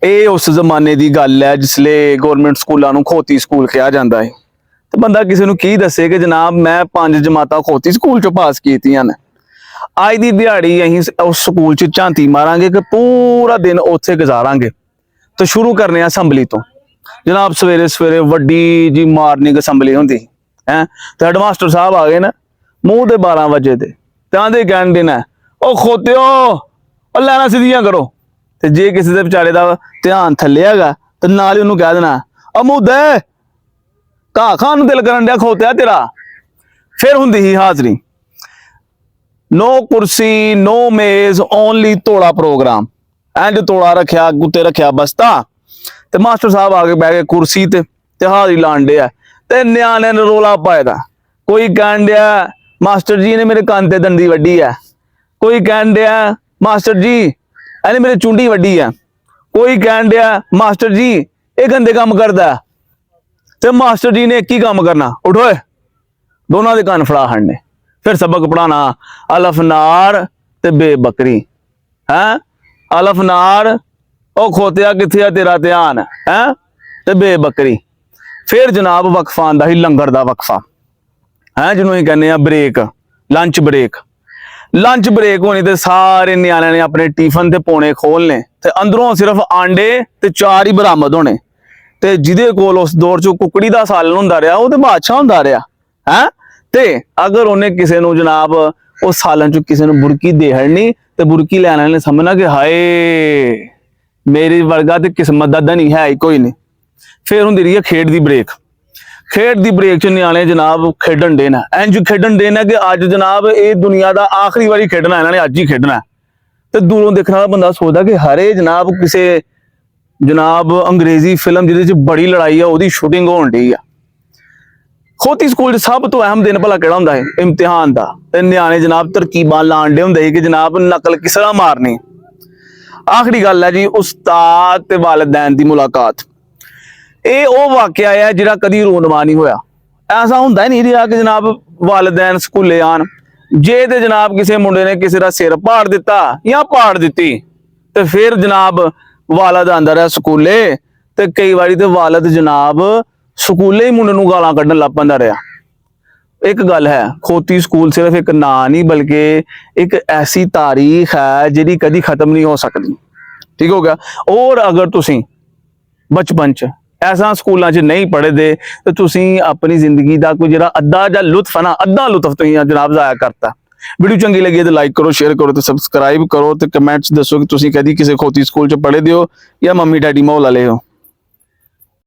ਇਹ ਉਸ ਜ਼ਮਾਨੇ ਦੀ ਗੱਲ ਹੈ ਜਿਸਲੇ ਗਵਰਨਮੈਂਟ ਸਕੂਲਾਂ ਨੂੰ ਖੋਤੀ ਸਕੂਲ ਕਿਹਾ ਜਾਂਦਾ ਹੈ। ਤੇ ਬੰਦਾ ਕਿਸੇ ਨੂੰ ਕੀ ਦੱਸੇ ਕਿ ਜਨਾਬ ਮੈਂ 5 ਜਮਾਤਾਂ ਖੋਤੀ ਸਕੂਲ ਚੋਂ ਪਾਸ ਕੀਤੀਆਂ ਨੇ। ਅੱਜ ਦੀ ਦਿਹਾੜੀ ਅਸੀਂ ਉਸ ਸਕੂਲ 'ਚ ਝਾਂਤੀ ਮਾਰਾਂਗੇ ਕਿ ਪੂਰਾ ਦਿਨ ਉੱਥੇ ਗੁਜ਼ਾਰਾਂਗੇ। ਤੇ ਸ਼ੁਰੂ ਕਰਨੇ ਆ ਅਸੈਂਬਲੀ ਤੋਂ। ਜਨਾਬ ਸਵੇਰੇ ਸਵੇਰੇ ਵੱਡੀ ਜੀ ਮਾਰਨਿੰਗ ਅਸੈਂਬਲੀ ਹੁੰਦੀ ਹੈ ਤੇ ਹੈਡਮਾਸਟਰ ਸਾਹਿਬ ਆ ਗਏ ਨਾ ਮੂੰਹ ਦੇ 12 ਵਜੇ ਦੇ ਤੇ ਆਂਦੇ ਕਹਿਣ ਦੇਣਾ ਉਹ ਖੋਤਿਓ ਉਹ ਲੈਣਾ ਸਿੱਧੀਆਂ ਕਰੋ। ਤੇ ਜੇ ਕਿਸੇ ਦੇ ਵਿਚਾਰੇ ਦਾ ਧਿਆਨ ਥੱਲੇ ਹੈਗਾ ਤੇ ਨਾਲ ਹੀ ਉਹਨੂੰ ਕਹਿ ਦੇਣਾ ਅਮੂਦੇ ਘਾਹ ਖਾਣ ਨੂੰ ਦਿਲ ਕਰਨ ਡਿਆ ਖੋਤਿਆ ਤੇਰਾ। ਫਿਰ ਹੁੰਦੀ ਸੀ ਹਾਜ਼ਰੀ। नो कुर्सी नो मेज ओनली तोड़ा प्रोग्राम। इंज तोड़ा रखिया गुत्ते रखिया बस्ता ते मास्टर साहब आके बह गए कुर्सी ते हाजरी लान डे ते न्याणे ने रोला पाए दा। कोई कहन दिया मास्टर जी ने मेरे कान ते दंदी वड्डी है, कोई कहन दिया मास्टर जी इहने मेरे चुंडी वड्डी है, कोई कहन दिया मास्टर जी ये गंदे काम करदा है। ते मास्टर जी ने एक ही काम करना उठो दोनों दे कान फड़ा हड़ने। फिर सबक पढ़ाना अलफनार ते बेबकरी है। अलफनार ओ खोतिया किथे तेरा ध्यान है ते बेबकरी। फिर जनाब वक्फा आंदा ही लंगर दा वक्फा है जिन्हों ही कहने break lunch break. Lunch break होनी ते सारे न्याणे ने अपने टिफन ते पौने खोलने ते अंदरों सिर्फ आंडे ते 4 ही बरामद होने ते जिदे कोल उस दौर च कुकड़ी दा सालन हुंदा रहा वो ते बादशाह हुंदा रहा है। ते अगर उन्हें किसी को जनाब उस सालन चो किसी ने बुरकी दे हड़नी तो बुरकी लैने ने समझना कि हाय मेरी वर्गा तो किस्मत दा धनी है ही कोई नहीं। फिर हुंदी रही है खेड दी ब्रेक। खेड दी ब्रेक च न्याणे जनाब खेडन देना इंज खेडन देना कि अज जनाब ये दुनिया का आखिरी बारी खेडना इन्होंने अज ही खेडना। तो दूरों देखने वाला बंदा सोचता कि हरे जनाब किसी जनाब अंग्रेजी फिल्म जिहदे बड़ी लड़ाई है वो शूटिंग होण डी है। खोती स्कूल सब तो अहम दिन भला केड़ा हुंदा है इम्तिहान दा ते न्याणे जनाब तरकीबां लाण दे हुंदे कि जनाब नकल किस तरह मारनी। आखिरी गल है जी उस्ताद ते वालिदैन दी मुलाकात। ये वो वाकया है जिहड़ा कदी रोनवा नहीं होया। ऐसा हुंदा नहीं रहा कि जनाब वालिदैन स्कूले आन जे ते जनाब किसी मुंडे ने किसी दा सिर पाड़ दिता या पाड़ दिती ते फिर जनाब वालिद आंदा रहा स्कूले ते कई बारी ते वालिद जनाब स्कूले ही मुंडे नूं गालां कड्ढन लग पैंदा रहा। एक गल है खोती स्कूल सिर्फ एक ना नहीं बल्कि एक ऐसी तारीख है जिहड़ी कदी खत्म नहीं हो सकती। ठीक हो गया। और अगर तुसीं बचपन च ऐसा स्कूलों च नहीं पढ़े दे तो तुसीं अपनी जिंदगी का कोई जिहड़ा अद्धा जा लुत्फ है ना अद्धा लुत्फ तुसीं जनाब जाया करता। वीडियो चंगी लगी तो लाइक करो शेयर करो तो सबसक्राइब करो तो कमेंट्स दसो कि तुसीं कदी किसी खोती स्कूल च पढ़े दे हो या मम्मी डैडी माहौल वाले हो।